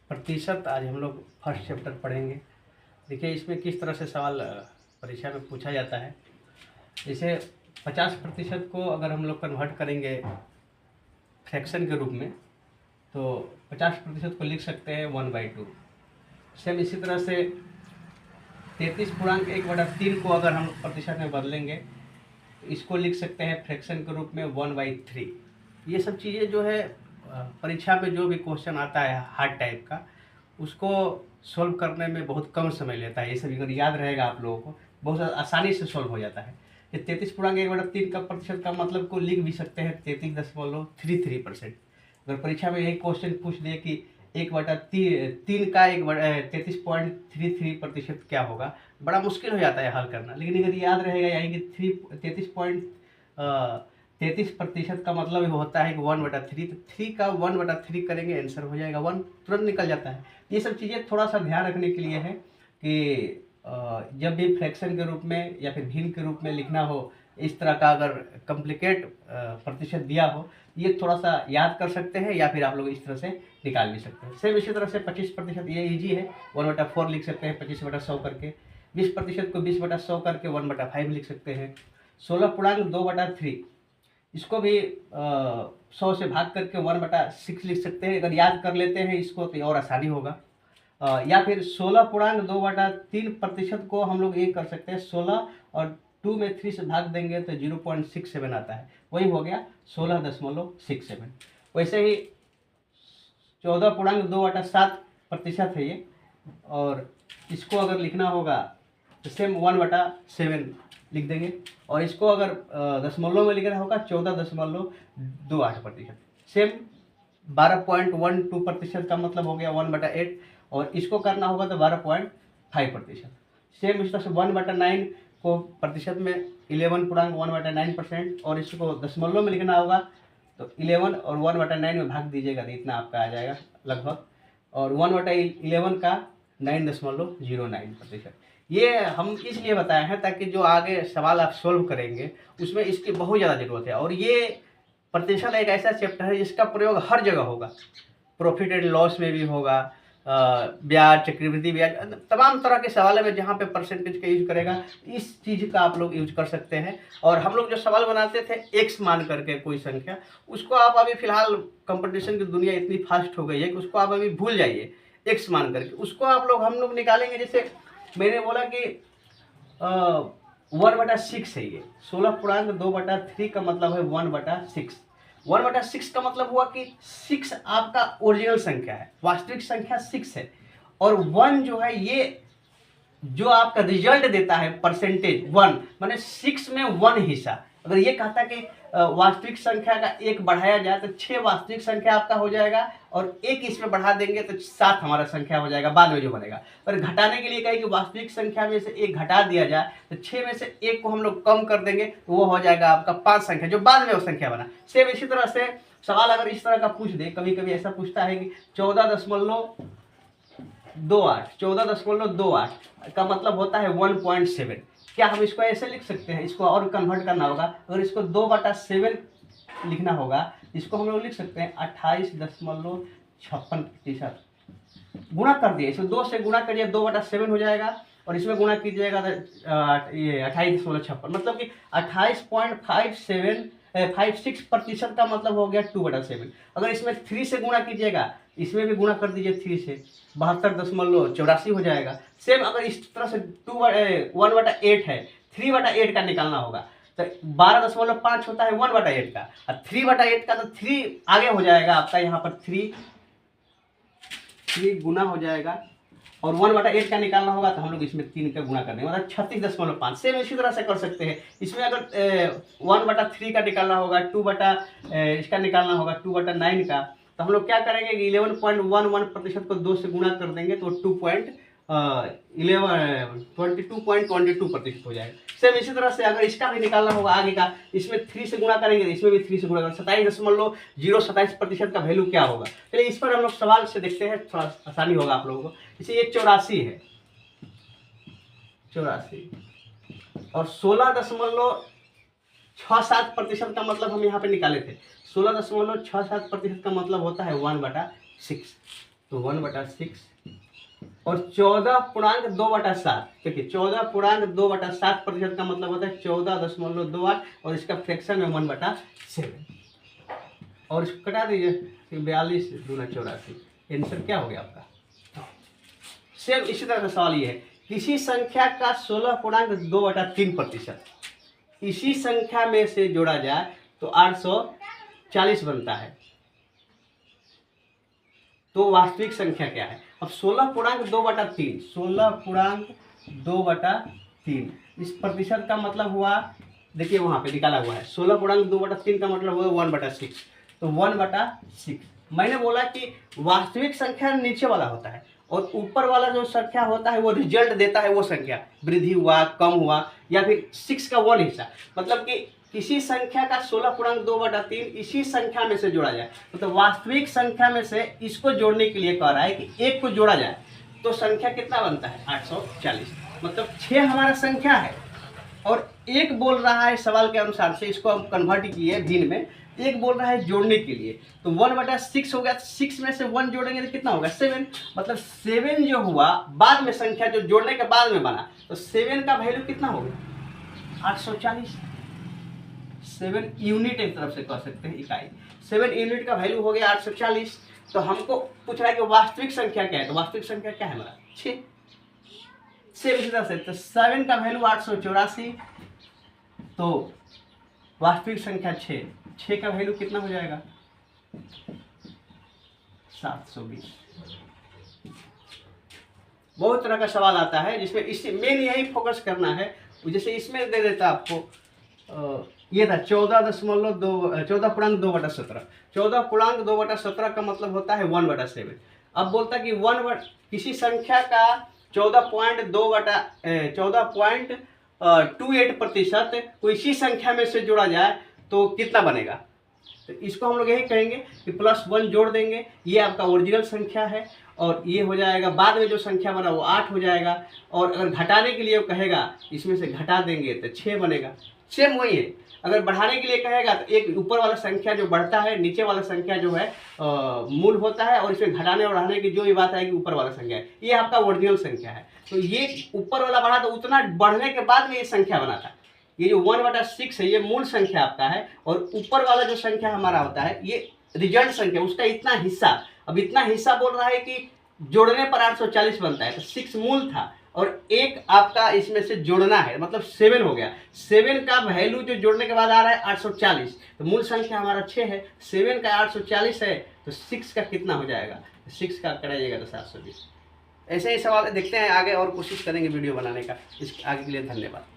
प्रतिशत आज हम लोग फर्स्ट चैप्टर पढ़ेंगे। देखिए इसमें किस तरह से सवाल परीक्षा में पूछा जाता है। जैसे 50% को अगर हम लोग कन्वर्ट करेंगे फ्रैक्शन के रूप में तो 50% को लिख सकते हैं 1/2। सेम इसी तरह से 33.1/3 को अगर हम प्रतिशत में बदलेंगे तो इसको लिख सकते हैं फ्रैक्शन के रूप में 1/3। ये सब चीज़ें जो है परीक्षा में जो भी क्वेश्चन आता है हार्ड टाइप का उसको सॉल्व करने में बहुत कम समय लेता है। ये सब अगर याद रहेगा आप लोगों को बहुत आसानी से सॉल्व हो जाता है। ये 33.1/3 का प्रतिशत का मतलब को लिख भी सकते हैं 33.33%। अगर परीक्षा में यही क्वेश्चन पूछ दे कि 1/3 का 33.33% क्या होगा, बड़ा मुश्किल हो जाता है हल करना। लेकिन अगर याद रहेगा यानी कि 33% का मतलब होता है कि 1/3, तो 3 का 1/3 करेंगे आंसर हो जाएगा 1, तुरंत निकल जाता है। ये सब चीज़ें थोड़ा सा ध्यान रखने के लिए है कि जब भी फ्रैक्शन के रूप में या फिर भिन्न के रूप में लिखना हो, इस तरह का अगर कॉम्प्लिकेट प्रतिशत दिया हो, ये थोड़ा सा याद कर सकते हैं या फिर आप लोग इस तरह से निकाल भी सकते हैं। सेम इसी तरह से 25% ये ईजी है, 1/4 लिख सकते हैं 25/100 करके। 20% को 20/100 करके 1/5 लिख सकते हैं। 16.2/3 इसको भी 100 से भाग करके 1/6 लिख सकते हैं। अगर याद कर लेते हैं इसको तो और आसानी होगा। या फिर 16.2/3% को हम लोग ये कर सकते हैं 16 और 2 में 3 से भाग देंगे तो 0.67 आता है, वही हो गया 16.67। वैसे ही 14.2/7% है ये, और इसको अगर लिखना होगा तो सेम 1/7 लिख देंगे। और इसको अगर दशमलव में लिखना होगा 14.28%। सेम 12.12% का मतलब हो गया 1/8, और इसको करना होगा तो 12.5%। सेम इस तरह से 1/9 को प्रतिशत में 11.1/9%, और इसको दशमलव में लिखना होगा तो 11 और 1/9 में भाग दीजिएगा तो इतना आपका आ जाएगा लगभग, और 1/11 का 9.09%। ये हम इसलिए बताए हैं ताकि जो आगे सवाल आप सोल्व करेंगे उसमें इसकी बहुत ज़्यादा ज़रूरत है। और ये प्रतिशत एक ऐसा चैप्टर है जिसका प्रयोग हर जगह होगा, प्रॉफिट एंड लॉस में भी होगा, ब्याज, चक्रवृद्धि ब्याज, तमाम तरह के सवाल में जहाँ पे परसेंटेज का यूज करेगा इस चीज़ का आप लोग यूज कर सकते हैं। और हम लोग जो सवाल बनाते थे एक्स मान करके कोई संख्या, उसको आप अभी फिलहाल कंपटीशन की दुनिया इतनी फास्ट हो गई है कि उसको आप अभी भूल जाइए। एक्स मान करके उसको हम लोग निकालेंगे। जैसे मैंने बोला कि 1/6 है ये, 16.2/3 का मतलब है 1/6। 1/6 का मतलब हुआ कि 6 आपका ओरिजिनल संख्या है, वास्तविक संख्या 6 है, और 1 जो है ये जो आपका रिजल्ट देता है परसेंटेज 1, माने 6 में 1 हिस्सा। अगर ये कहता है कि वास्तविक संख्या का 1 बढ़ाया जाए तो 6 वास्तविक संख्या आपका हो जाएगा, और 1 इसमें बढ़ा देंगे तो 7 हमारा संख्या हो जाएगा बाद में जो बनेगा। पर घटाने के लिए कहे कि वास्तविक संख्या में से 1 घटा दिया जाए तो 6 में से 1 को हम लोग कम कर देंगे तो वो हो जाएगा आपका 5 संख्या जो बाद में वो संख्या बना। सेम इसी तरह से सवाल अगर इस तरह का पूछ दे, कभी कभी ऐसा पूछता है कि 14.28 का मतलब होता है 1.7। क्या हम इसको ऐसे लिख सकते हैं? इसको और कन्वर्ट करना होगा। अगर इसको 2/7 लिखना होगा, इसको हम लोग लिख सकते हैं 28.56%। गुणा कर दिए, इसमें 2 से गुणा करिए 2/7 हो जाएगा, और इसमें गुणा कीजिएगा तो ये 28.56, मतलब कि 28.56% का मतलब हो गया 2/7। अगर इसमें 3 से गुणा कीजिएगा, इसमें भी गुणा कर दीजिए 3 से, 72.84 हो जाएगा। सेम अगर इस तरह से 1/8 है, 3/8 का निकालना होगा तो 12.5 होता है 1/8 का, और 3/8 का तो 3 आगे हो जाएगा आपका, यहाँ पर 3 गुना हो जाएगा, और 1/8 का निकालना होगा तो हम लोग इसमें 3 का गुणा करने मतलब 36.5। सेम इसी तरह से कर सकते हैं। इसमें अगर 1/3 का निकालना होगा, इसका निकालना होगा 2/9 का, तो हम लोग क्या करेंगे कि 11.11% को 2 से गुणा कर देंगे तो 22.22% हो जाएगा। सेम इसी तरह से अगर इसका भी निकालना होगा आगे का, इसमें 3 से गुणा करेंगे तो इसमें भी 3 से गुणा करेंगे, 27.027% का वैल्यू क्या होगा। चलिए इस पर हम लोग सवाल से देखते हैं, थोड़ा आसानी होगा आप लोगों को। इसे ये 84 है, 84, और 16.67% का मतलब हम यहाँ पे निकाले थे। 16.67% का मतलब होता है 1/6। तो 1/6 और 14.2/7। देखिए 14.2/7% का मतलब होता है 14.28 और इसका फ्रैक्शन में 1/7 और इसको कटा दीजिए 42 दूना 84। आंसर क्या हो गया आपका? सेम इसी तरह का सवाल ये है, किसी संख्या का 16.2/3% इसी संख्या में से जोड़ा जाए तो 840 बनता है, तो वास्तविक संख्या क्या है? अब 16.2/3 इस प्रतिशत का मतलब हुआ, देखिए वहां पे निकाला हुआ है 16.2/3 का मतलब हुआ 1/6, तो 1/6। मैंने बोला कि वास्तविक संख्या नीचे वाला होता है और ऊपर वाला जो संख्या होता है वो रिजल्ट देता है, वो संख्या वृद्धि हुआ, कम हुआ या फिर 6 का 1 हिस्सा। मतलब कि किसी संख्या का 16.2/3 इसी संख्या में से जोड़ा जाए, मतलब वास्तविक संख्या में से इसको जोड़ने के लिए कह रहा है कि एक को जोड़ा जाए तो संख्या कितना बनता है? 840। मतलब 6 हमारा संख्या है और एक बोल रहा है सवाल के अनुसार से, इसको हम कन्वर्ट किए भिन्न में, एक बोल रहा है जोड़ने के लिए, तो 1/6 हो गया, 6 में से 1 जोड़ेंगे तो कितना होगा? 7। मतलब 7 जो हुआ बाद में संख्या जो जोड़ने के बाद में बना, तो 7 का वैल्यू कितना हो गया? 840। 7 यूनिट एक तरफ से कह सकते हैं, इकाई। 7 यूनिट का वैल्यू हो गया 840। तो हमको पूछ रहा है कि वास्तविक संख्या क्या है, तो वास्तविक संख्या क्या है हमारा? 6। सेम इसी तरह से, तो 7 का वैल्यू 884, तो वास्तविक संख्या 6, 6 का वैल्यू कितना हो जाएगा? 720। बहुत तरह का सवाल आता है जिसमें इससे मेन यही फोकस करना है। जैसे इसमें दे देता आपको ये था 14.2/17। 14.2/17 का मतलब होता है 1/7। अब बोलता कि किसी संख्या का 14.28% को इसी संख्या में से जोड़ा जाए तो कितना बनेगा? तो इसको हम लोग यही कहेंगे कि +1 जोड़ देंगे, ये आपका ओरिजिनल संख्या है और ये हो जाएगा, बाद में जो संख्या बना वो 8 हो जाएगा। और अगर घटाने के लिए वो कहेगा इसमें से घटा देंगे तो 6 बनेगा। सेम वही है, अगर बढ़ाने के लिए कहेगा तो एक ऊपर वाला संख्या जो बढ़ता है, नीचे वाला संख्या जो है मूल होता है और इसमें घटाने और बढ़ाने की जो भी बात आएगी ऊपर वाला संख्या है, ये आपका ओरिजिनल संख्या है। तो ये ऊपर वाला बढ़ा तो उतना बढ़ने के बाद में ये संख्या बना था। ये जो 1/6 है ये मूल संख्या आपका है और ऊपर वाला जो संख्या हमारा होता है ये रिजल्ट संख्या, उसका इतना हिस्सा। अब इतना हिस्सा बोल रहा है कि जोड़ने पर 840 बनता है, तो 6 मूल था और एक आपका इसमें से जोड़ना है, मतलब 7 हो गया। 7 का वैल्यू जो जोड़ने के बाद आ रहा है 840, तो मूल संख्या हमारा 6 है, 7 का 840 है, तो 6 का कितना हो जाएगा? 6 का कराइएगा तो 720। ऐसे ही सवाल देखते हैं आगे और कोशिश करेंगे वीडियो बनाने का। इस आगे के लिए धन्यवाद।